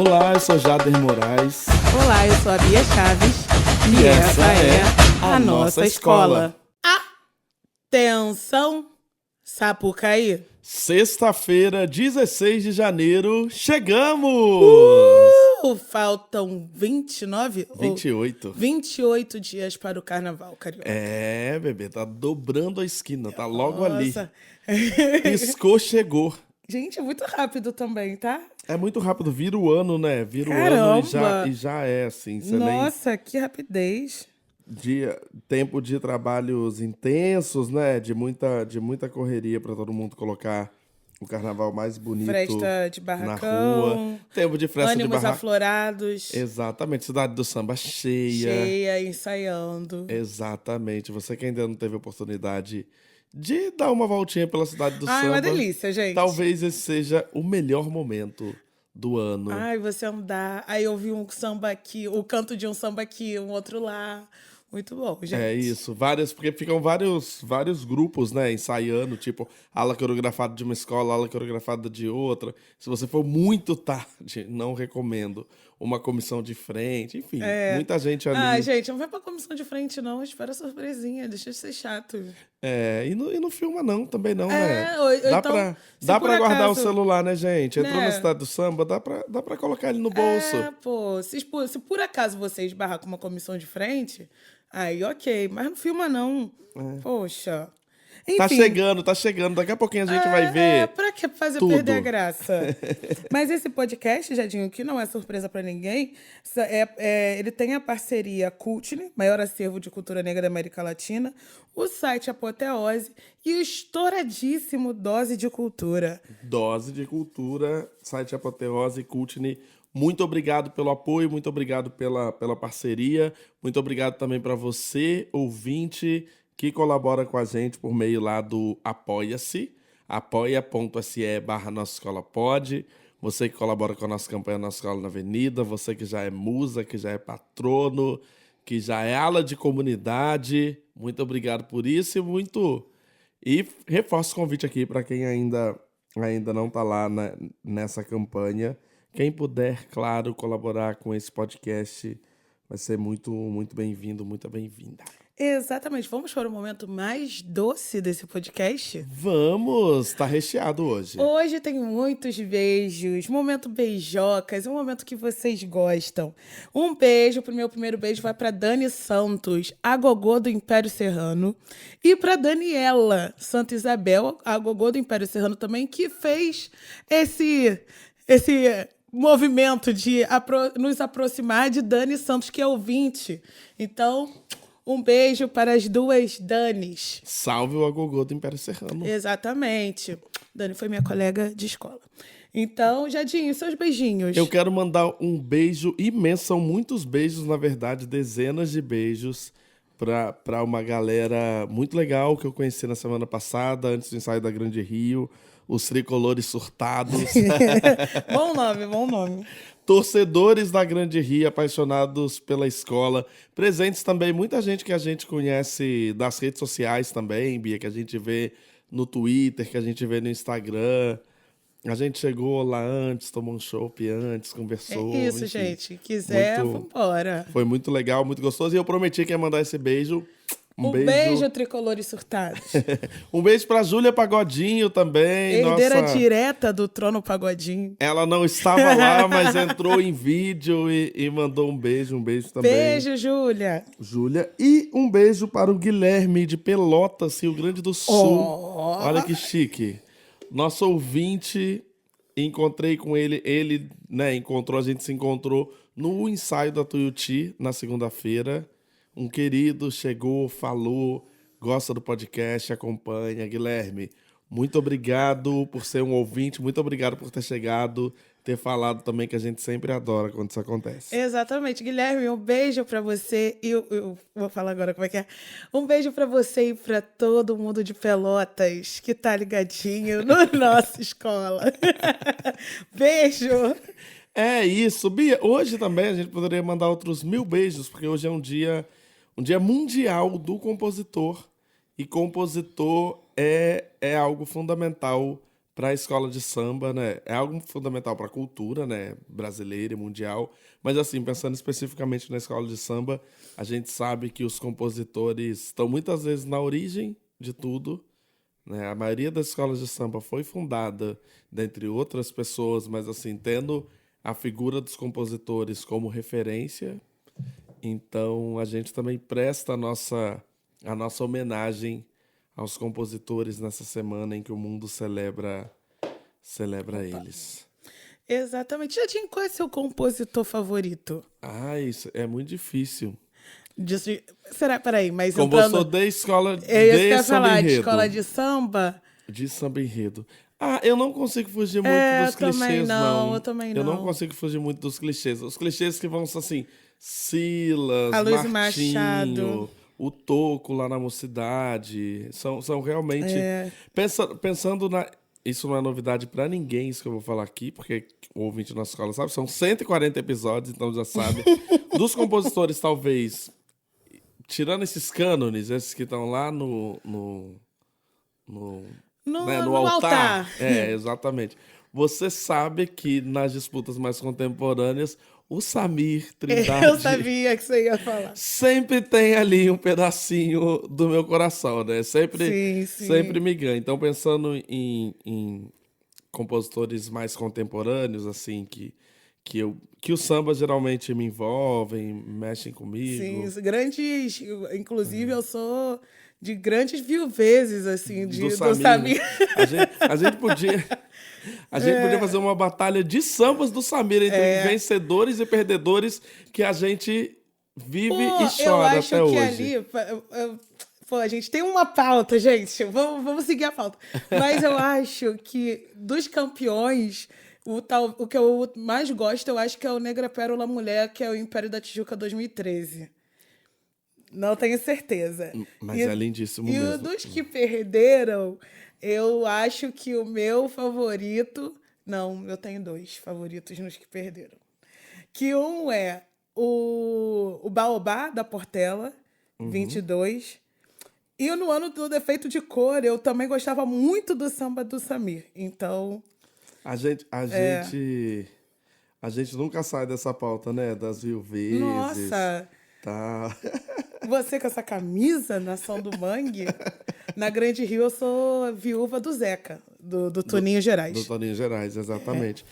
Olá, eu sou Jader Moraes. Olá, eu sou a Bia Chaves e essa é a nossa escola. Atenção, Sapucaí. Sexta-feira, 16 de janeiro, chegamos! Faltam 29? 28. 28 dias para o carnaval, carioca. É, bebê, tá dobrando a esquina, tá logo Nossa. ali. Piscou, chegou. Gente, é muito rápido também, tá? É muito rápido, vira o ano, né? Vira o Caramba. ano e já é assim. Você Nossa, que rapidez. tempo de trabalhos intensos, né? De muita correria para todo mundo colocar o carnaval mais bonito Festa de na barracão. rua. Tempo de festa de Ânimos barracão. aflorados. Exatamente, cidade do samba cheia. Cheia, ensaiando. Exatamente. Você que ainda não teve oportunidade de dar uma voltinha pela cidade do Ai, samba. uma delícia, gente. Talvez esse seja o melhor momento do ano. Ai, você andar. Aí eu vi um samba aqui, o canto de um samba aqui, um outro lá. Muito bom, gente. É isso, porque ficam vários grupos, né, ensaiando, tipo, ala coreografada de uma escola, ala coreografada de outra. Se você for muito tarde, não recomendo. Uma comissão de frente, enfim, muita gente ali. Ah, gente, não vai pra comissão de frente, não. Espera a surpresinha, deixa de ser chato. E não filma não, também não, É, né? ou Dá então, dá se por pra guardar o acaso- celular, né, gente? Entrou Né? na cidade do samba, dá pra colocar ele no bolso. Pô, se por acaso você esbarrar com uma comissão de frente, aí ok, mas não filma, não. Poxa. Tá Enfim, chegando. Daqui a pouquinho a gente vai ver. Pra que fazer tudo. perder a graça? Mas esse podcast, Jadinho, que não é surpresa pra ninguém, ele tem a parceria Cultne, maior acervo de cultura negra da América Latina, o site Apoteose e o estouradíssimo Dose de Cultura. Dose de Cultura, site Apoteose, Cultne. Muito obrigado pelo apoio, muito obrigado pela parceria, muito obrigado também para você, ouvinte, que colabora com a gente por meio lá do Apoia-se, apoia.se/Nossa Escola Pode. Você que colabora com a nossa campanha Nossa Escola na Avenida, você que já é musa, que já é patrono, que já é ala de comunidade, muito obrigado por isso e reforço o convite aqui para quem ainda não está lá nessa campanha. Quem puder, claro, colaborar com esse podcast vai ser muito, muito bem-vindo, muito bem-vinda. Exatamente. Vamos para o momento mais doce desse podcast? Vamos! Tá recheado hoje. Hoje tem muitos beijos, momento beijocas, um momento que vocês gostam. Um beijo, o meu primeiro beijo vai para Dani Santos, a gogô do Império Serrano, e para Daniela Santa Isabel, a gogô do Império Serrano também, que fez esse movimento de nos aproximar de Dani Santos, que é ouvinte. Então, um beijo para as duas Danis. Salve o agogô do Império Serrano. Exatamente. Dani foi minha colega de escola. Então, Jadinho, seus beijinhos. Eu quero mandar um beijo imenso, são muitos beijos, na verdade, dezenas de beijos para uma galera muito legal que eu conheci na semana passada, antes do ensaio da Grande Rio, os tricolores surtados. Bom nome. Torcedores da Grande Rio, apaixonados pela escola. Presentes também, muita gente que a gente conhece das redes sociais também, Bia, que a gente vê no Twitter, que a gente vê no Instagram. A gente chegou lá antes, tomou um chopp antes, conversou. É isso, enfim. gente. Quiser, vambora. Foi muito legal, muito gostoso. E eu prometi que ia mandar esse beijo. Um beijo, tricolores surtados. Um beijo pra Júlia Pagodinho também. Herdeira nossa... direta do Trono Pagodinho. Ela não estava lá, mas entrou em vídeo e mandou um beijo também. Beijo, Júlia. E um beijo para o Guilherme de Pelotas, Rio Grande do Sul. Olha que chique. Nosso ouvinte, encontrei com ele, né, a gente se encontrou no ensaio da Tuiuti na segunda-feira. Um querido chegou, falou, gosta do podcast, acompanha. Guilherme, muito obrigado por ser um ouvinte, muito obrigado por ter chegado, ter falado também, que a gente sempre adora quando isso acontece. Exatamente. Guilherme, um beijo pra você. E eu vou falar agora como é que é. Um beijo pra você e pra todo mundo de Pelotas que tá ligadinho no nossa escola. Beijo! É isso. Bia, hoje também a gente poderia mandar outros 1000 beijos, porque hoje é um dia mundial do compositor. E compositor é algo fundamental para a escola de samba, né? É algo fundamental para a cultura, né, brasileira e mundial. Mas assim, pensando especificamente na escola de samba, a gente sabe que os compositores estão muitas vezes na origem de tudo, né? A maioria das escolas de samba foi fundada, dentre outras pessoas, mas assim, tendo a figura dos compositores como referência, então a gente também presta a nossa homenagem aos compositores nessa semana em que o mundo celebra eles. Exatamente. Jadinho, qual é seu compositor favorito? Ah, isso é muito difícil. Será? Peraí, mas Compositor entrando... de escola É isso que eu de ia samba falar, de escola enredo. de samba? De samba enredo. Ah, eu não consigo fugir muito É, dos clichês, eu não. também Eu não não. consigo fugir muito dos clichês. Os clichês que vão assim, Silas, A Luz Machado. Martinho, o Toco lá na Mocidade, são realmente... Pensando na... Isso não é novidade pra ninguém, isso que eu vou falar aqui, porque o ouvinte da nossa escola sabe, são 140 episódios, então já sabe. Dos compositores, talvez, tirando esses cânones, esses que estão lá no, né, no No altar. altar. É, exatamente. Você sabe que nas disputas mais contemporâneas, o Samir Eu Trindade sabia que você ia falar. sempre tem ali um pedacinho do meu coração, né? Sempre, Sim, sempre sim. me ganha. Então, pensando em compositores mais contemporâneos, assim, que o samba geralmente me envolvem, mexem Sim, comigo. os grandes. Inclusive, eu sou de grandes viuvezes, assim, Do do Samir, né? Samir. A gente podia. A gente podia fazer uma batalha de sambas do Samir entre vencedores e perdedores que a gente Pô, vive e eu chora acho até que hoje. ali. Pô, a gente tem uma pauta, gente. Vamos seguir a pauta. Mas eu acho que dos campeões, o que eu mais gosto, eu acho que é o Negra Pérola Mulher, que é o Império da Tijuca 2013. Não tenho certeza. Mas E, é lindíssimo e o mesmo. dos que perderam, eu acho que o meu favorito. Não, eu tenho dois favoritos nos que perderam. Que um é o Baobá da Portela, 22. E no ano do Defeito de Cor, eu também gostava muito do samba do Samir. Então, A gente nunca sai dessa pauta, né? Das viuvezes, nossa, tá? você com essa camisa, Nação do Mangue, na Grande Rio eu sou viúva do Zeca, do Toninho Do Gerais. Toninho Gerais, exatamente.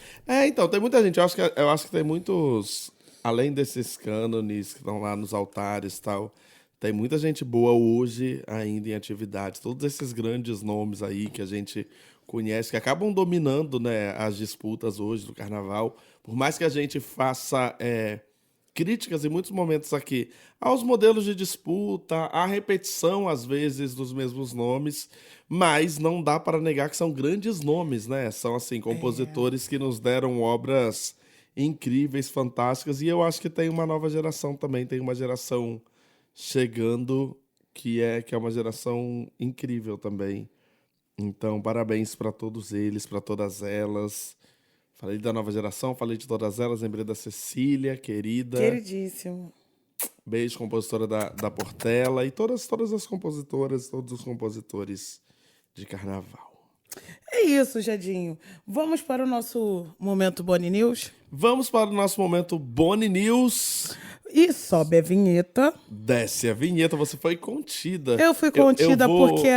Então, tem muita gente. Eu acho que tem muitos. Além desses cânones que estão lá nos altares e tal, tem muita gente boa hoje ainda em atividade. Todos esses grandes nomes aí que a gente conhece, que acabam dominando, né, as disputas hoje do carnaval. Por mais que a gente faça críticas em muitos momentos aqui aos modelos de disputa, à repetição, às vezes, dos mesmos nomes, mas não dá para negar que são grandes nomes, né? São, assim, compositores que nos deram obras incríveis, fantásticas, e eu acho que tem uma nova geração também, tem uma geração chegando que é uma geração incrível também. Então, parabéns para todos eles, para todas elas. Falei da nova geração, falei de todas elas, lembrei da Cecília, querida. Queridíssimo. Beijo, compositora da Portela e todas as compositoras, todos os compositores de carnaval. É isso, Jadinho. Vamos para o nosso momento Boni News? Vamos para o nosso momento Boni News. E sobe a vinheta. Desce a vinheta, você foi contida. Eu fui contida porque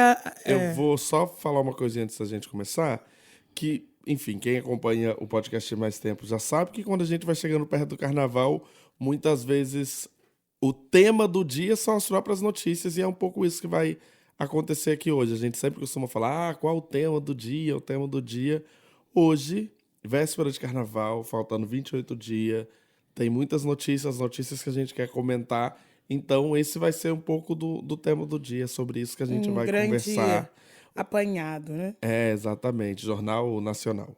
Eu vou só falar uma coisinha antes da gente começar, que, enfim, quem acompanha o podcast há mais tempo já sabe que quando a gente vai chegando perto do carnaval, muitas vezes o tema do dia são as próprias notícias, e é um pouco isso que vai acontecer aqui hoje. A gente sempre costuma falar, qual o tema do dia, o tema do dia. Hoje, véspera de carnaval, faltando 28 dias, tem muitas notícias que a gente quer comentar. Então, esse vai ser um pouco do tema do dia, sobre isso que a gente vai grande conversar. apanhado, né? Exatamente, Jornal Nacional.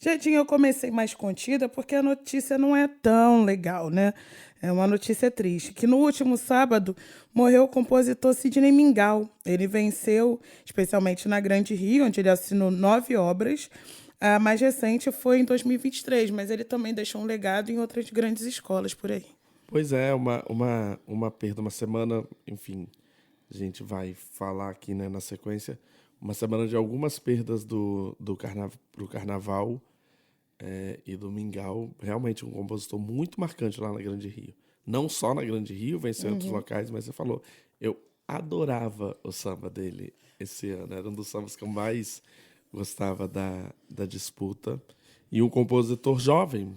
Jadinho, eu comecei mais contida porque a notícia não é tão legal, né? É uma notícia triste. Que no último sábado morreu o compositor Sidney Mingau. Ele venceu, especialmente na Grande Rio, onde ele assinou 9 obras. A mais recente foi em 2023, mas ele também deixou um legado em outras grandes escolas por aí. Pois é, uma perda, uma semana, enfim, a gente vai falar aqui, né, na sequência, uma semana de algumas perdas pro carnaval e do Mingau. Realmente um compositor muito marcante lá na Grande Rio. Não só na Grande Rio, venceu em outros locais, mas você falou, eu adorava o samba dele esse ano. Era um dos sambas que eu mais gostava da disputa. E um compositor jovem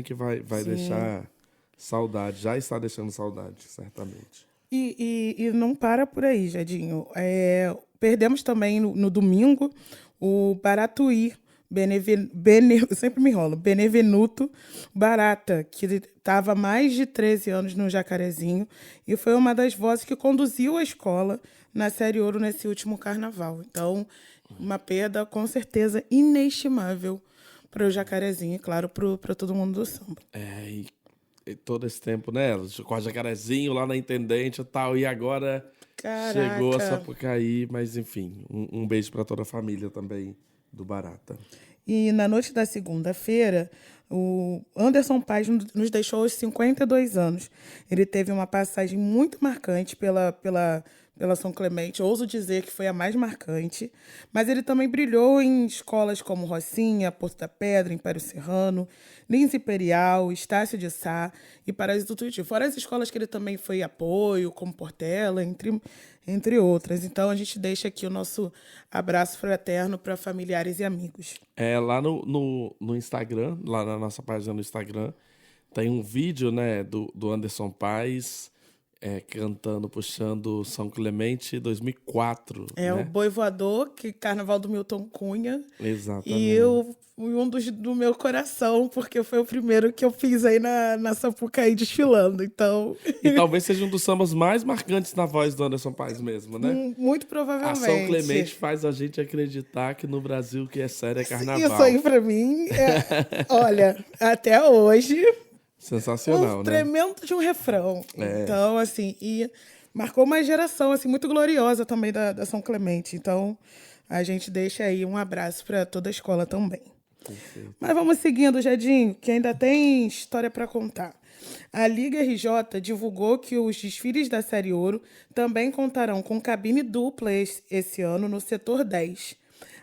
que vai deixar saudade, já está deixando saudade, certamente. E não para por aí, Jadinho. Perdemos também no domingo o Baratuí, eu sempre me enrolo, Benevenuto Barata, que estava há mais de 13 anos no Jacarezinho e foi uma das vozes que conduziu a escola na Série Ouro nesse último carnaval. Então, uma perda com certeza inestimável para o Jacarezinho e, claro, para todo mundo do samba. E todo esse tempo, né? Com a Jacarezinho lá na Intendente e tal, e agora chegou a Sapucaí, mas enfim, um beijo para toda a família também do Barata. E na noite da segunda-feira, o Anderson Paes nos deixou aos 52 anos. Ele teve uma passagem muito marcante pela São Clemente, ouso dizer que foi a mais marcante, mas ele também brilhou em escolas como Rocinha, Porto da Pedra, Império Serrano, Lins Imperial, Estácio de Sá e Parasito Tuiuti. Fora as escolas que ele também foi apoio, como Portela, entre outras. Então, a gente deixa aqui o nosso abraço fraterno para familiares e amigos. Lá no Instagram, lá na nossa página no Instagram, tem um vídeo, né, do Anderson Paes cantando, puxando São Clemente 2004. É, né? o Boi Voador, que Carnaval do Milton Cunha. Exatamente. E um do meu coração, porque foi o primeiro que eu fiz aí na Sapucaí desfilando. Então, E talvez seja um dos sambas mais marcantes na voz do Anderson Paes mesmo, né? muito A provavelmente. São Clemente faz a gente acreditar que no Brasil o que é sério é carnaval. Isso aí pra mim olha, até hoje, Sensacional, né? tremendo de um refrão. Então, assim, e marcou uma geração assim muito gloriosa também da São Clemente. Então, a gente deixa aí um abraço para toda a escola também. Perfeito. Mas vamos seguindo, Jadinho, que ainda tem história para contar. A Liga RJ divulgou que os desfiles da Série Ouro também contarão com cabine dupla esse ano no setor 10.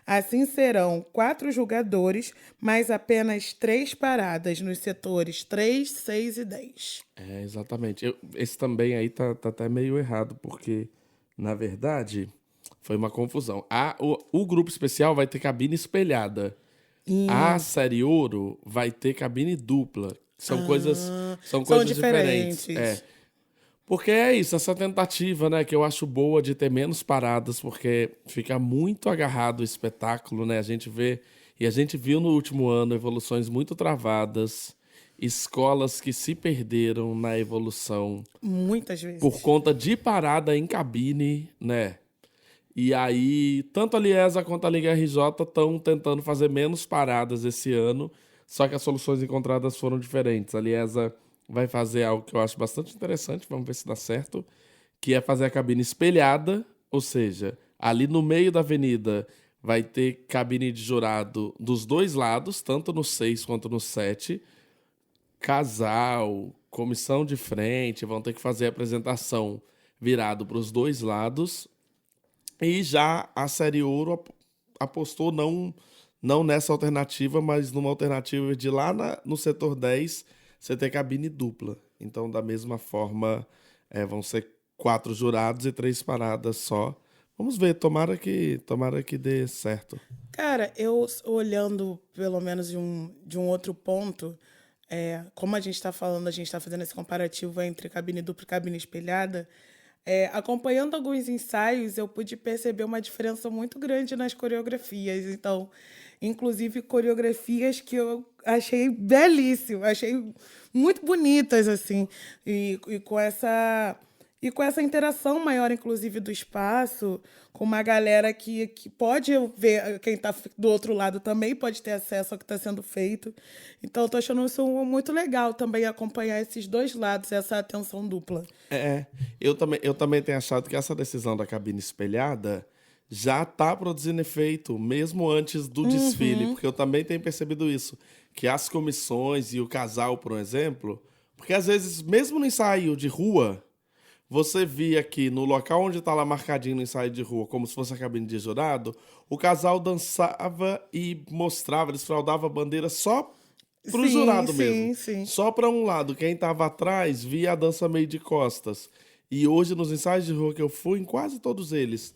Assim serão 4 jogadores, mais apenas 3 paradas nos setores 3, 6 e 10. Exatamente. Esse também aí tá até meio errado, porque, na verdade, foi uma confusão. O grupo especial vai ter cabine espelhada. A Série Ouro vai ter cabine dupla. São coisas diferentes. Porque é isso, essa tentativa, né, que eu acho boa de ter menos paradas, porque fica muito agarrado o espetáculo, né? A gente viu no último ano evoluções muito travadas, escolas que se perderam na evolução. Muitas vezes. Por conta de parada em cabine, né? E aí, tanto a Liesa quanto a Liga RJ estão tentando fazer menos paradas esse ano, só que as soluções encontradas foram diferentes. A Liesa vai fazer algo que eu acho bastante interessante, vamos ver se dá certo, que é fazer a cabine espelhada, ou seja, ali no meio da avenida vai ter cabine de jurado dos dois lados, tanto no 6 quanto no 7, casal, comissão de frente, vão ter que fazer a apresentação virado para os dois lados, e já a Série Ouro apostou não nessa alternativa, mas numa alternativa de lá no setor 10, você tem cabine dupla. Então, da mesma forma, vão ser 4 jurados e 3 paradas só. Vamos ver, tomara que dê certo. Cara, eu olhando pelo menos de um outro ponto, como a gente está falando, a gente está fazendo esse comparativo entre cabine dupla e cabine espelhada, acompanhando alguns ensaios, eu pude perceber uma diferença muito grande nas coreografias. Então, inclusive coreografias que eu achei belíssimas, achei muito bonitas, assim, e com essa interação maior, inclusive, do espaço, com uma galera que pode ver, quem está do outro lado também pode ter acesso ao que está sendo feito. Então, eu estou achando isso muito legal também, acompanhar esses dois lados, essa atenção dupla. Eu também tenho achado que essa decisão da cabine espelhada já está produzindo efeito, mesmo antes do desfile, porque eu também tenho percebido isso, que as comissões e o casal, por exemplo, porque às vezes, mesmo no ensaio de rua, você via que no local onde tá lá marcadinho no ensaio de rua, como se fosse a cabine de jurado, o casal dançava e mostrava, eles fraudavam a bandeira só pro Sim, jurado mesmo. sim, sim. Só para um lado. Quem tava atrás via a dança meio de costas. E hoje, nos ensaios de rua que eu fui, em quase todos eles,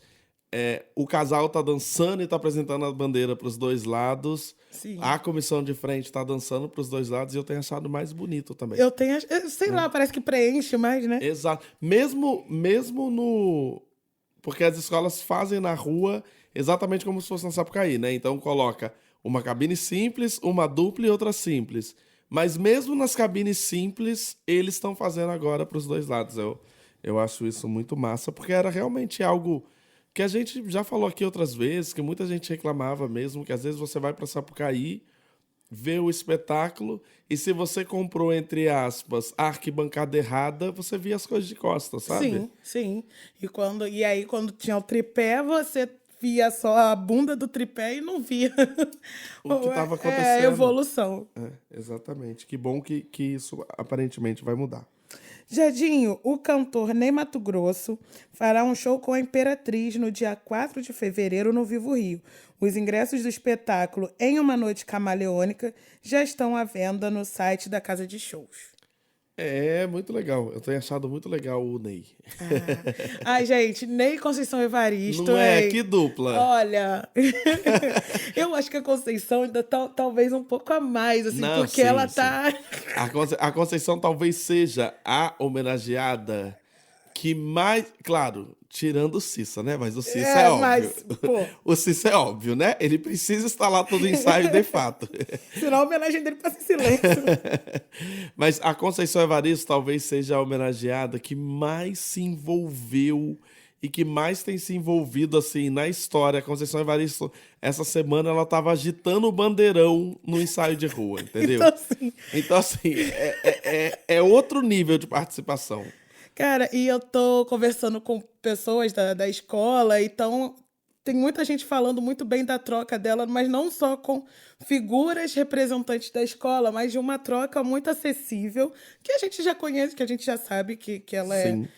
o casal tá dançando e tá apresentando a bandeira pros dois lados. Sim. A comissão de frente tá dançando pros dois lados e eu tenho achado mais bonito também. Eu tenho, sei lá, parece que preenche mais, né? Exato. Mesmo no. Porque as escolas fazem na rua exatamente como se fosse na Sapucaí, né? Então coloca uma cabine simples, uma dupla e outra simples. Mas mesmo nas cabines simples, eles estão fazendo agora para os dois lados. Eu acho isso muito massa, porque era realmente algo que a gente já falou aqui outras vezes, que muita gente reclamava mesmo, que às vezes você vai para Sapucaí, vê o espetáculo, e se você comprou, entre aspas, a arquibancada errada, você via as coisas de costas, sabe? Sim, sim. E aí, quando tinha o tripé, você via só a bunda do tripé e não via O que estava a acontecendo. evolução. Exatamente. Que bom que isso aparentemente vai mudar. Jadinho, o cantor Ney Matogrosso fará um show com a Imperatriz no dia 4 de fevereiro no Vivo Rio. Os ingressos do espetáculo Em Uma Noite Camaleônica já estão à venda no site da Casa de Shows. É muito legal. Eu tenho achado muito legal o Ney. Ai, gente, Ney Conceição Evaristo. Não é? Hein? Que dupla. Olha, eu acho que a Conceição ainda talvez um pouco a mais, assim, Não, porque sim, ela sim. tá. A Conceição talvez seja a homenageada que mais. Claro, tirando o Cissa, né? Mas o Cissa é óbvio. Mas, pô, O Cissa é óbvio, né? Ele precisa estar lá todo ensaio de fato. senão a homenagem dele passa em silêncio. Mas a Conceição Evaristo talvez seja a homenageada que mais se envolveu e que mais tem se envolvido assim na história. A Conceição Evaristo, essa semana, ela estava agitando o bandeirão no ensaio de rua, entendeu? Então, assim, é outro nível de participação. Cara, e eu tô conversando com pessoas da escola, então tem muita gente falando muito bem da troca dela, mas não só com figuras representantes da escola, mas de uma troca muito acessível, que a gente já conhece, que a gente já sabe que ela Sim.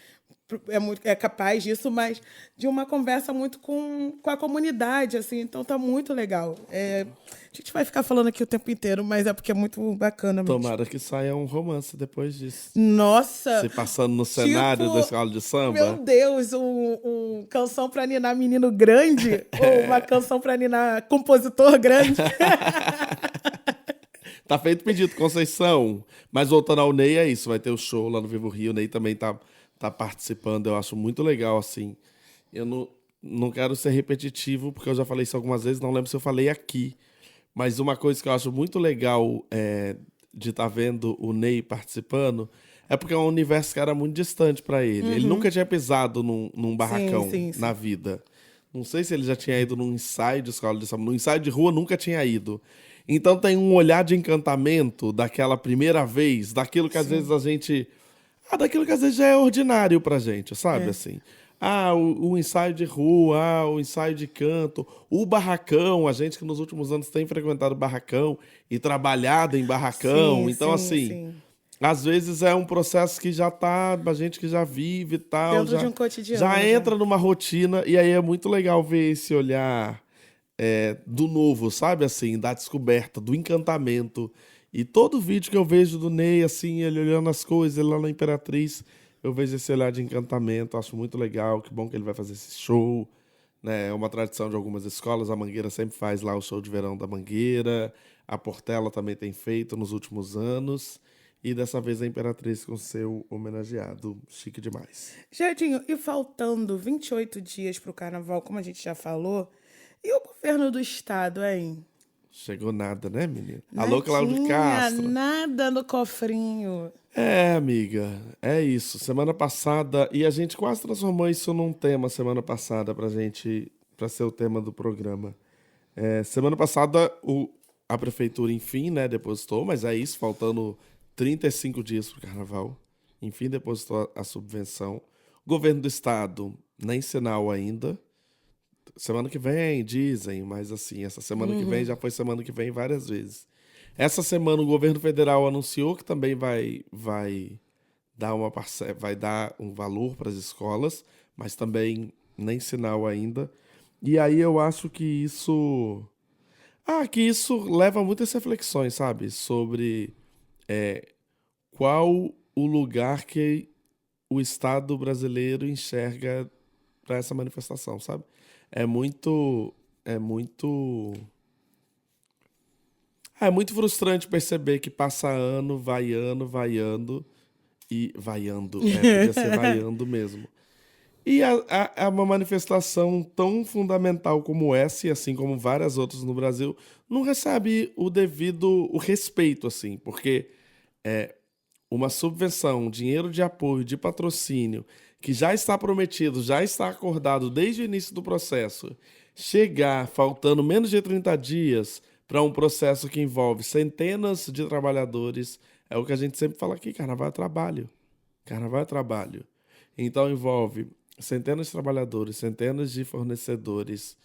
é capaz disso, mas de uma conversa muito com a comunidade, assim, então tá muito legal. A gente vai ficar falando aqui o tempo inteiro, mas é porque é muito bacana mesmo. Tomara que saia um romance depois disso. Nossa! Se passando no cenário da escola de samba. Meu Deus, um canção pra ninar menino grande ou uma canção pra ninar compositor grande. Tá feito o pedido, Conceição. Mas voltando ao Ney, é isso. Vai ter o show lá no Vivo Rio. O Ney também tá participando. Eu acho muito legal, assim. Eu não quero ser repetitivo, porque eu já falei isso algumas vezes. Não lembro se eu falei aqui. Mas uma coisa que eu acho muito legal de estar vendo o Ney participando é porque é um universo que era muito distante para ele. Ele nunca tinha pisado num barracão sim. na vida. Não sei se ele já tinha ido num ensaio de escola de samba. No ensaio de rua nunca tinha ido. Então tem um olhar de encantamento daquela primeira vez, daquilo que às vezes a gente... daquilo que às vezes já é ordinário pra gente, sabe? Assim. O ensaio de rua, o ensaio de canto, o barracão, a gente que nos últimos anos tem frequentado barracão e trabalhado em barracão. Então, assim, às vezes é um processo que já tá, a gente que já vive e tal. Dentro de um cotidiano. Já entra numa rotina, e aí é muito legal ver esse olhar do novo, sabe? Assim, da descoberta, do encantamento. E todo vídeo que eu vejo do Ney, assim, ele olhando as coisas, ele lá na Imperatriz, eu vejo esse olhar de encantamento, acho muito legal, que bom que ele vai fazer esse show, né? É uma tradição de algumas escolas, a Mangueira sempre faz lá o show de verão da Mangueira, a Portela também tem feito nos últimos anos, e dessa vez a Imperatriz com seu homenageado, chique demais. Jardinho, e faltando 28 dias para o carnaval, como a gente já falou, e o governo do estado, hein? Chegou nada, né, menina? Alô, Cláudio Castro. Castro. Nada no cofrinho. Amiga, é isso. Semana passada, e a gente quase transformou isso num tema semana passada para ser o tema do programa. Semana passada a prefeitura, enfim, né, depositou, mas é isso, faltando 35 dias para o carnaval. Enfim, depositou a subvenção. O governo do estado, nem sinal ainda. Semana que vem, dizem, mas assim, essa semana que vem já foi semana que vem várias vezes. Essa semana o governo federal anunciou que também vai vai dar um valor para as escolas, mas também nem sinal ainda. E aí eu acho que isso leva a muitas reflexões, sabe? Sobre qual o lugar que o Estado brasileiro enxerga para essa manifestação, sabe? É muito, é muito, é muito frustrante perceber que passa ano, vaiando e vaiando, podia ser vaiando mesmo. E é uma manifestação tão fundamental como essa, e assim como várias outras no Brasil, não recebe o respeito, assim, porque uma subvenção, um dinheiro de apoio, de patrocínio, que já está prometido, já está acordado desde o início do processo, chegar faltando menos de 30 dias para um processo que envolve centenas de trabalhadores, é o que a gente sempre fala aqui, carnaval é trabalho. Carnaval é trabalho. Então envolve centenas de trabalhadores, centenas de fornecedores,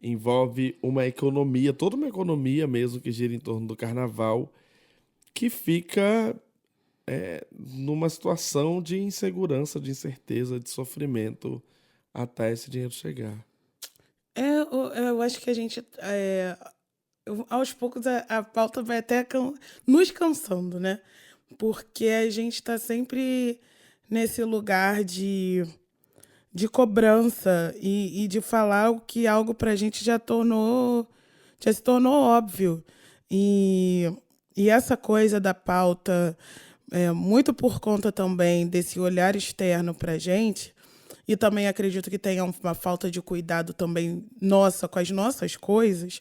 envolve uma economia, toda uma economia mesmo que gira em torno do carnaval, que fica numa situação de insegurança, de incerteza, de sofrimento até esse dinheiro chegar. Eu acho que a gente, aos poucos, a pauta vai até nos cansando, né? Porque a gente está sempre nesse lugar de cobrança e de falar o que algo para a gente já se tornou óbvio. E, e essa coisa da pauta, muito por conta também desse olhar externo para a gente, e também acredito que tenha uma falta de cuidado também nossa com as nossas coisas.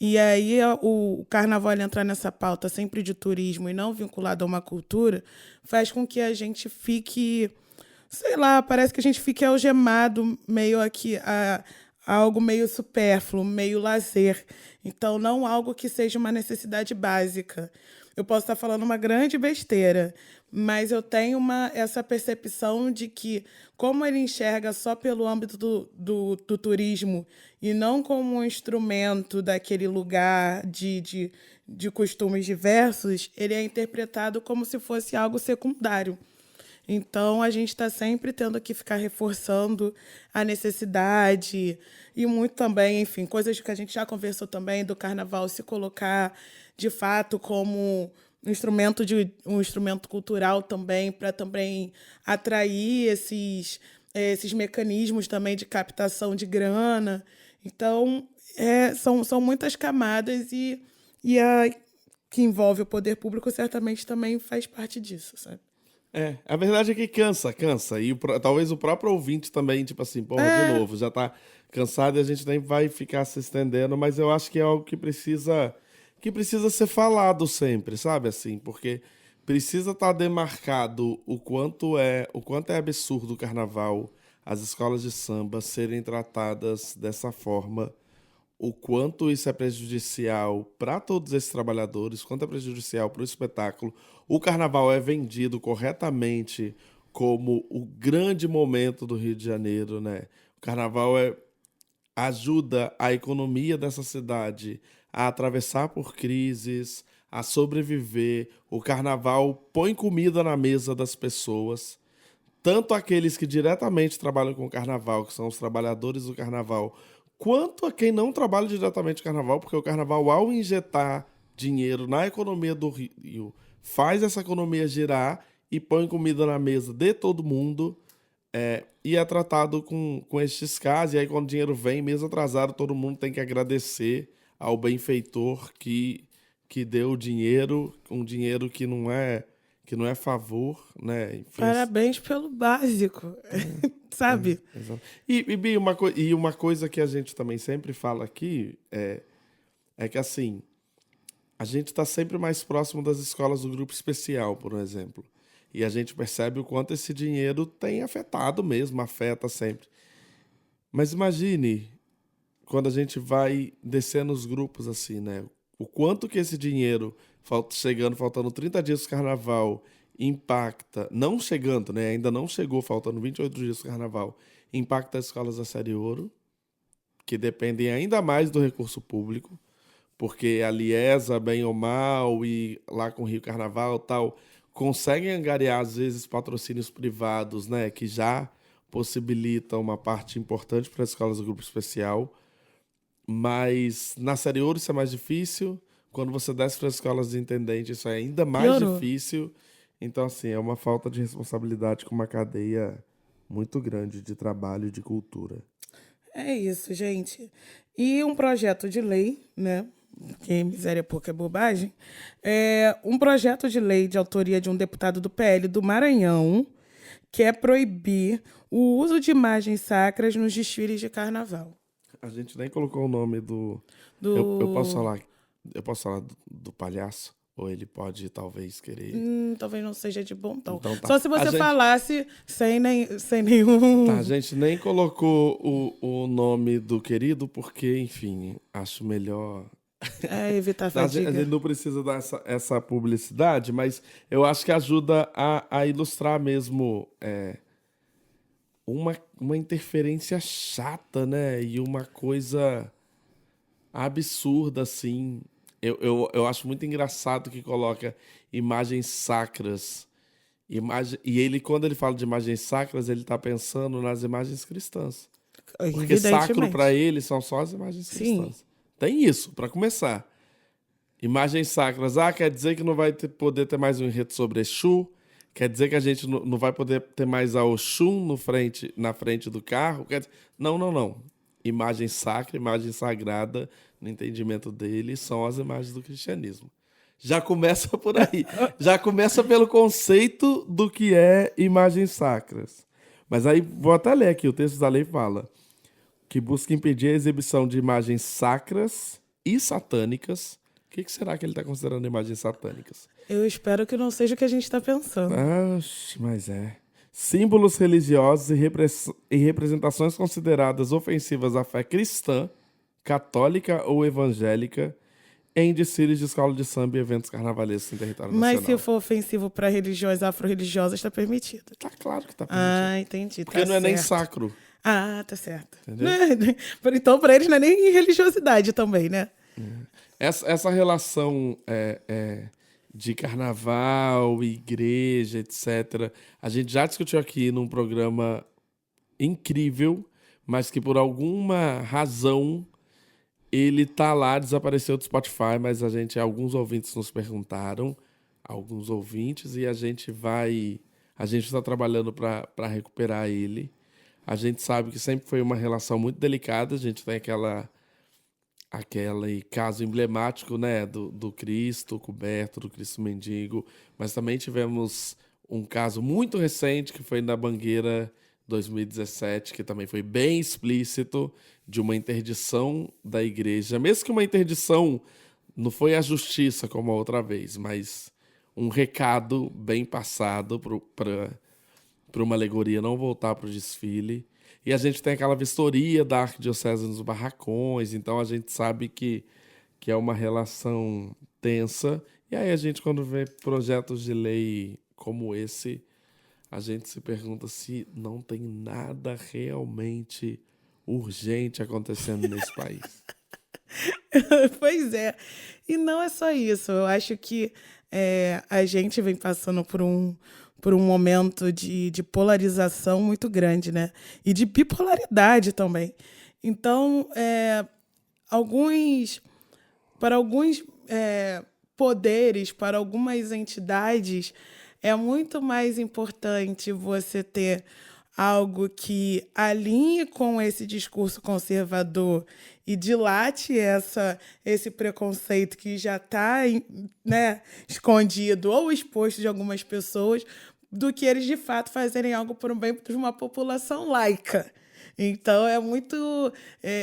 E aí o carnaval ele entrar nessa pauta sempre de turismo e não vinculado a uma cultura, faz com que a gente fique, sei lá, parece que a gente fique algemado meio aqui a algo meio supérfluo, meio lazer. Então, não algo que seja uma necessidade básica. Eu posso estar falando uma grande besteira, mas eu tenho essa percepção de que, como ele enxerga só pelo âmbito do turismo e não como um instrumento daquele lugar de costumes diversos, ele é interpretado como se fosse algo secundário. Então, a gente está sempre tendo que ficar reforçando a necessidade e muito também, enfim, coisas que a gente já conversou também do carnaval se colocar de fato como um instrumento cultural também para também atrair esses mecanismos também de captação de grana. Então, são muitas camadas e a que envolve o poder público certamente também faz parte disso, sabe? A verdade é que cansa. E talvez o próprio ouvinte também, tipo assim, porra, de novo, já tá cansado e a gente nem vai ficar se estendendo, mas eu acho que é algo que precisa ser falado sempre, sabe assim? Porque precisa estar demarcado o quanto é absurdo o carnaval, as escolas de samba serem tratadas dessa forma, o quanto isso é prejudicial para todos esses trabalhadores, o quanto é prejudicial para o espetáculo. O carnaval é vendido corretamente como o grande momento do Rio de Janeiro, né? O carnaval ajuda a economia dessa cidade a atravessar por crises, a sobreviver. O carnaval põe comida na mesa das pessoas, tanto aqueles que diretamente trabalham com o carnaval, que são os trabalhadores do carnaval, quanto a quem não trabalha diretamente com o carnaval, porque o carnaval, ao injetar dinheiro na economia do Rio, faz essa economia girar e põe comida na mesa de todo mundo. E é tratado com estes casos, e aí quando o dinheiro vem, mesmo atrasado, todo mundo tem que agradecer ao benfeitor que deu o dinheiro, um dinheiro que não é favor, né? Enfim, Parabéns pelo básico, sabe? exato. E Bi, uma coisa que a gente também sempre fala aqui é que assim, a gente está sempre mais próximo das escolas do grupo especial, por exemplo. E a gente percebe o quanto esse dinheiro tem afetado mesmo, afeta sempre. Mas imagine quando a gente vai descer nos grupos assim, né? O quanto que esse dinheiro, faltando 30 dias do carnaval, impacta, não chegando, né? Ainda não chegou, faltando 28 dias do carnaval, impacta as escolas da Série Ouro, que dependem ainda mais do recurso público, porque a Liesa, bem ou mal, e lá com o Rio Carnaval tal, conseguem angariar, às vezes, patrocínios privados, né, que já possibilitam uma parte importante para as escolas do grupo especial, mas na série ouro isso é mais difícil. Quando você desce para as escolas de intendente, isso é ainda mais Piorou. difícil. Então, assim, é uma falta de responsabilidade com uma cadeia muito grande de trabalho e de cultura. É isso, gente. E um projeto de lei, né? Que miséria pouca é bobagem. É um projeto de lei de autoria de um deputado do PL do Maranhão, que é proibir o uso de imagens sacras nos desfiles de carnaval. A gente nem colocou o nome do... Do... Eu posso falar do palhaço? Ou ele pode, talvez, querer... talvez não seja de bom tom. Então tá. Só se você A gente- falasse sem nenhum... Tá, a gente nem colocou o nome do querido, porque, enfim, acho melhor... evitar a A gente fadiga. não precisa dar essa publicidade, mas eu acho que ajuda a ilustrar mesmo uma interferência chata, né? E uma coisa absurda, assim. Eu acho muito engraçado que coloca imagens sacras. E ele, quando ele fala de imagens sacras, ele está pensando nas imagens cristãs. Porque sacro Evidentemente. para ele são só as imagens Sim. cristãs. Tem isso, para começar. Imagens sacras. Quer dizer que não vai poder ter mais um enredo sobre Exu? Quer dizer que a gente não vai poder ter mais a Oxum na frente do carro? Não. Imagem sacra, imagem sagrada, no entendimento dele, são as imagens do cristianismo. Já começa por aí. Já começa pelo conceito do que é imagens sacras. Mas aí, vou até ler aqui, o texto da lei fala que busca impedir a exibição de imagens sacras e satânicas. O que será que ele está considerando imagens satânicas? Eu espero que não seja o que a gente está pensando. Mas é. Símbolos religiosos e representações consideradas ofensivas à fé cristã, católica ou evangélica em desfiles de escola de samba e eventos carnavalescos em território Mas nacional. se for ofensivo para religiões afro-religiosas, está permitido. Tá claro que tá permitido. Entendi. Porque tá não é nem certo. sacro. Tá certo. Entendeu? Então, para eles não é nem religiosidade também, né? Essa relação de carnaval, igreja, etc., a gente já discutiu aqui num programa incrível, mas que por alguma razão ele tá lá, desapareceu do Spotify, mas alguns ouvintes nos perguntaram, alguns ouvintes, e a gente está trabalhando para recuperar ele. A gente sabe que sempre foi uma relação muito delicada, a gente tem aquele caso emblemático, né, do Cristo coberto, do Cristo mendigo, mas também tivemos um caso muito recente que foi na Bangueira 2017, que também foi bem explícito, de uma interdição da igreja, mesmo que uma interdição não foi a justiça como a outra vez, mas um recado bem passado para uma alegoria não voltar para o desfile. E a gente tem aquela vistoria da Arquidiocese nos barracões, então a gente sabe que é uma relação tensa. E aí a gente, quando vê projetos de lei como esse, a gente se pergunta se não tem nada realmente urgente acontecendo nesse país. Pois é. E não é só isso. Eu acho que a gente vem passando por um momento de polarização muito grande, né? E de bipolaridade também. Então, para alguns poderes, para algumas entidades, é muito mais importante você ter algo que alinhe com esse discurso conservador e dilate esse preconceito que já está, né, escondido ou exposto de algumas pessoas, do que eles, de fato, fazerem algo por um bem de uma população laica. Então,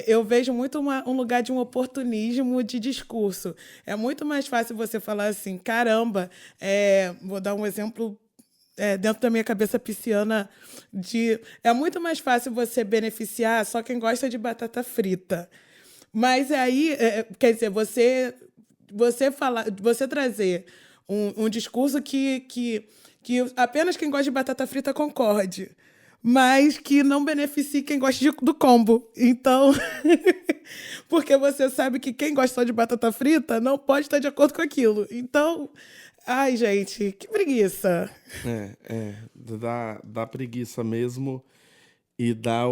eu vejo muito um lugar de um oportunismo de discurso. É muito mais fácil você falar assim, caramba, vou dar um exemplo dentro da minha cabeça pisciana, é muito mais fácil você beneficiar só quem gosta de batata frita. Mas aí, quer dizer, você trazer um discurso que apenas quem gosta de batata frita concorde. mas que não beneficie quem gosta do combo. Então, porque você sabe que quem gosta só de batata frita não pode estar de acordo com aquilo. Então, ai, gente, que preguiça. Dá preguiça mesmo e dá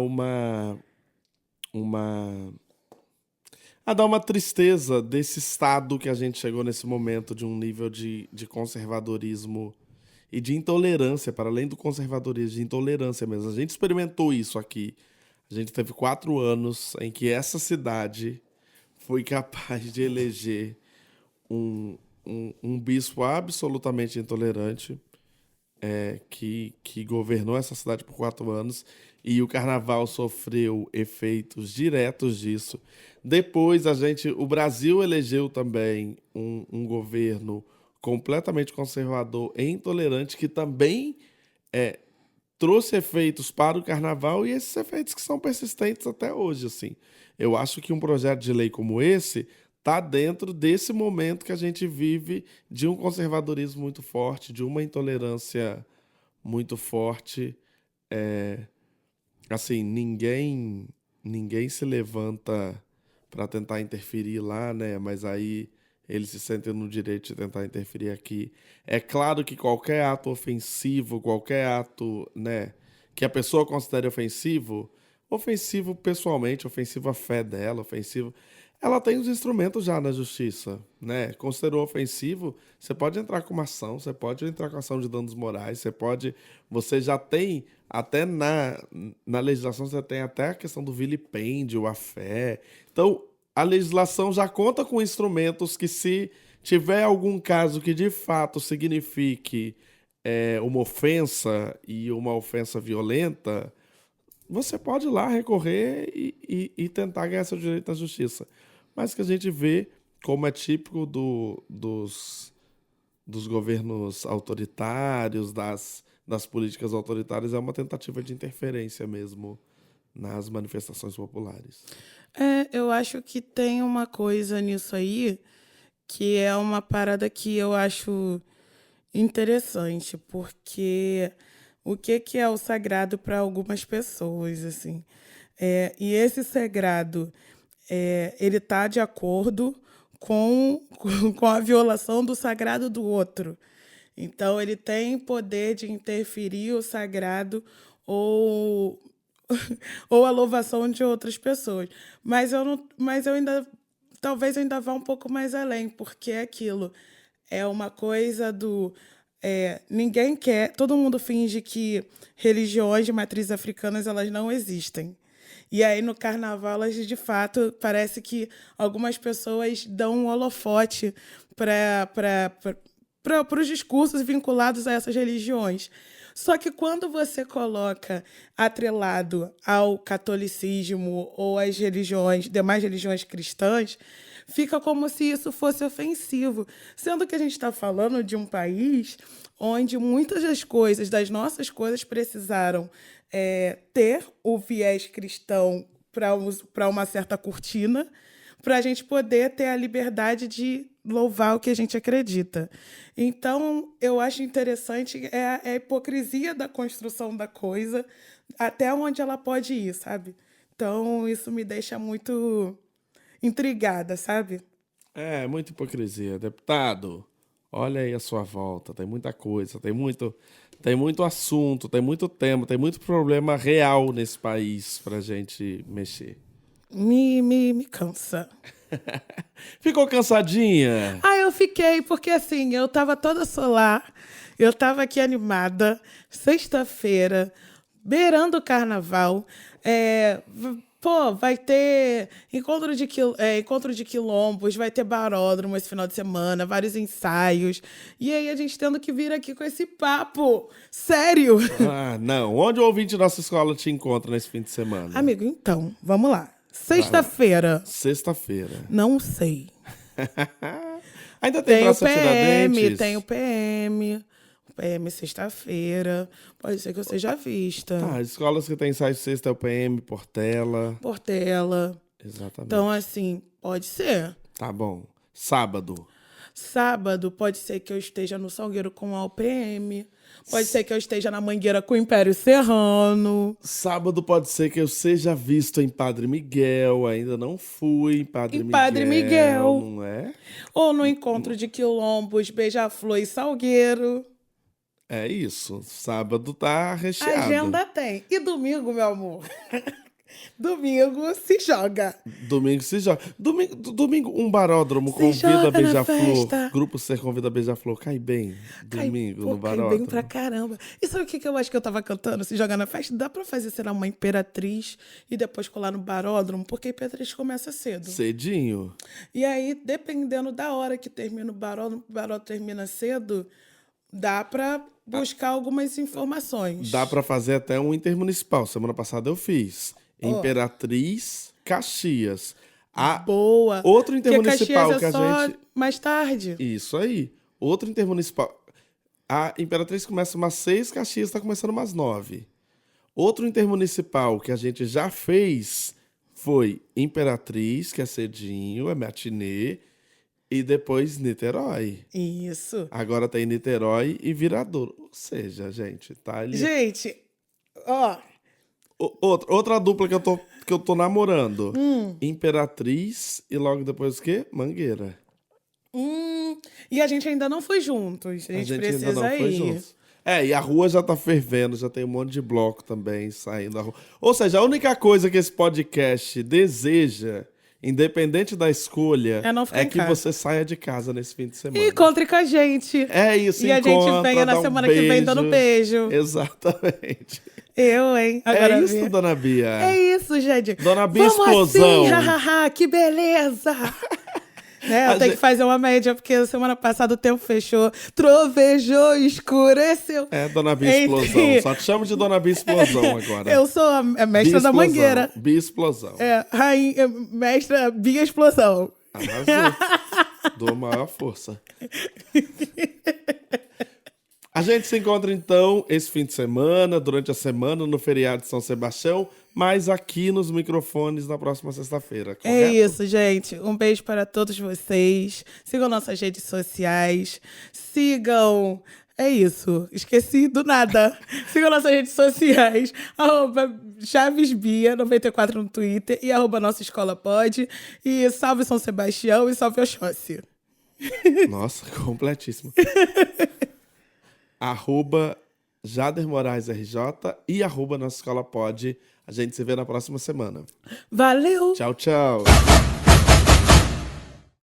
dá uma tristeza desse estado que a gente chegou nesse momento, de um nível de conservadorismo e de intolerância, para além do conservadorismo, de intolerância mesmo. A gente experimentou isso aqui. A gente teve 4 anos em que essa cidade foi capaz de eleger um bispo absolutamente intolerante, que governou essa cidade por 4 anos, e o carnaval sofreu efeitos diretos disso. Depois o Brasil elegeu também um governo completamente conservador e intolerante, que também trouxe efeitos para o carnaval, e esses efeitos que são persistentes até hoje, assim. Eu acho que um projeto de lei como esse está dentro desse momento que a gente vive, de um conservadorismo muito forte, de uma intolerância muito forte. Assim, ninguém se levanta para tentar interferir lá, né? Mas aí eles se sentem no direito de tentar interferir aqui. É claro que qualquer ato ofensivo, qualquer ato, né, que a pessoa considere ofensivo pessoalmente, ofensivo à fé dela, ofensivo, ela tem os instrumentos já na justiça, né? Considerou ofensivo, você pode entrar com uma ação, você pode entrar com ação de danos morais, você já tem, até na legislação, você tem até a questão do vilipêndio, a fé. Então, a legislação já conta com instrumentos que, se tiver algum caso que de fato signifique uma ofensa, e uma ofensa violenta, você pode ir lá recorrer e tentar ganhar seu direito na justiça. Mas que a gente vê, como é típico dos governos autoritários, das políticas autoritárias, é uma tentativa de interferência mesmo nas manifestações populares. Eu acho que tem uma coisa nisso aí que é uma parada que eu acho interessante, porque o que é o sagrado para algumas pessoas, assim. E esse sagrado, ele está de acordo com a violação do sagrado do outro. Então, ele tem poder de interferir o sagrado ou, ou a louvação de outras pessoas. Mas eu ainda, talvez eu ainda vá um pouco mais além, porque é aquilo. É uma coisa do... ninguém quer... Todo mundo finge que religiões de matriz africanas, elas não existem. E aí, no carnaval, elas, de fato, parece que algumas pessoas dão um holofote para os discursos vinculados a essas religiões. Só que quando você coloca atrelado ao catolicismo ou às demais religiões cristãs, fica como se isso fosse ofensivo. Sendo que a gente está falando de um país onde muitas das coisas, das nossas coisas, precisaram ter o viés cristão para uma certa cortina, para a gente poder ter a liberdade de louvar o que a gente acredita. Então, eu acho interessante a hipocrisia da construção da coisa, até onde ela pode ir, sabe? Então, isso me deixa muito intrigada, sabe? Muita hipocrisia. Deputado, olha aí a sua volta, tem muita coisa, tem muito assunto, tem muito tema, tem muito problema real nesse país pra gente mexer. Me cansa. Ficou cansadinha? Eu fiquei, porque assim, eu tava toda solar, eu tava aqui animada, sexta-feira, beirando o carnaval, vai ter encontro de quilombos, vai ter baródromo esse final de semana, vários ensaios, e aí a gente tendo que vir aqui com esse papo, sério. Não, onde o ouvinte da nossa escola te encontra nesse fim de semana? Amigo, então, vamos lá. Sexta-feira. Sexta-feira. Não sei. Ainda tem Praça Tiradentes? Tem o PM. O PM sexta-feira. Pode ser que eu seja vista. As escolas que tem ensaio sexta é o PM, Portela. Exatamente. Então, assim, pode ser. Tá bom. Sábado. Sábado pode ser que eu esteja no Salgueiro com a OPM. Pode ser que eu esteja na Mangueira com o Império Serrano. Sábado pode ser que eu seja visto em Padre Miguel. Ainda não fui em Padre Miguel. Padre Miguel. Não é? Ou no encontro de Quilombos, Beija-Flor e Salgueiro. É isso. Sábado tá recheado. Agenda tem. E domingo, meu amor? Domingo se joga. Domingo se joga. Domingo um baródromo Se convida joga na Beija-Flor. festa. Grupo Ser convida Beija-Flor. Cai bem. Domingo no Cai baródromo. bem pra caramba. E sabe o que eu acho que eu tava cantando? Se jogar na festa? Dá pra fazer, sei lá, uma Imperatriz e depois colar no baródromo, porque a Imperatriz começa cedo. Cedinho. E aí, dependendo da hora que termina o baródromo termina cedo, dá pra buscar algumas informações. Dá pra fazer até um intermunicipal. Semana passada eu fiz. Imperatriz, Caxias. Boa. Outro intermunicipal Porque que a Caxias é só gente... mais tarde. Isso aí. Outro intermunicipal. A Imperatriz começa umas 6, Caxias tá começando umas 9. Outro intermunicipal que a gente já fez foi Imperatriz, que é cedinho, é matinê, e depois Niterói. Isso. Agora tem Niterói e Viradouro. Ou seja, gente, tá ali. Gente, ó... Outra dupla que eu tô namorando. Imperatriz e logo depois o quê? Mangueira. E a gente ainda não foi juntos. A gente precisa ainda não foi ir. juntos. E a rua já tá fervendo, já tem um monte de bloco também saindo da rua. Ou seja, a única coisa que esse podcast deseja, independente da escolha, É não ficar em que casa. você saia de casa nesse fim de semana. E encontre com a gente. É isso, E a gente encontra, venha na dá um semana que vem dando beijo. Exatamente. Eu, hein? Agora É isso, vê. dona Bia. É isso, gente. Dona Bia Vamos Explosão. assim, hahaha, que beleza. Né, eu A tenho gente- que fazer uma média, porque semana passada o tempo fechou, trovejou, escureceu. Dona Bia Entre- Explosão. Só te chamo de Dona Bia Explosão agora. Eu sou a mestra Bia da Explosão. Mangueira. Bia Explosão. Rainha, mestra Bia Explosão. Arrasou. Dou maior força. A gente se encontra, então, esse fim de semana, durante a semana, no feriado de São Sebastião, mas aqui nos microfones na próxima sexta-feira, É correto? isso, gente. Um beijo para todos vocês. Sigam nossas redes sociais. Sigam... É isso. Esqueci do nada. Sigam nossas redes sociais. @ChavesBia94 no Twitter e @Nossa Escola Pode. E salve São Sebastião e salve Oxóssi. Nossa, completíssimo. @Jader Moraes RJ e @Nossa Escola Pode. A gente se vê na próxima semana. Valeu! Tchau, tchau.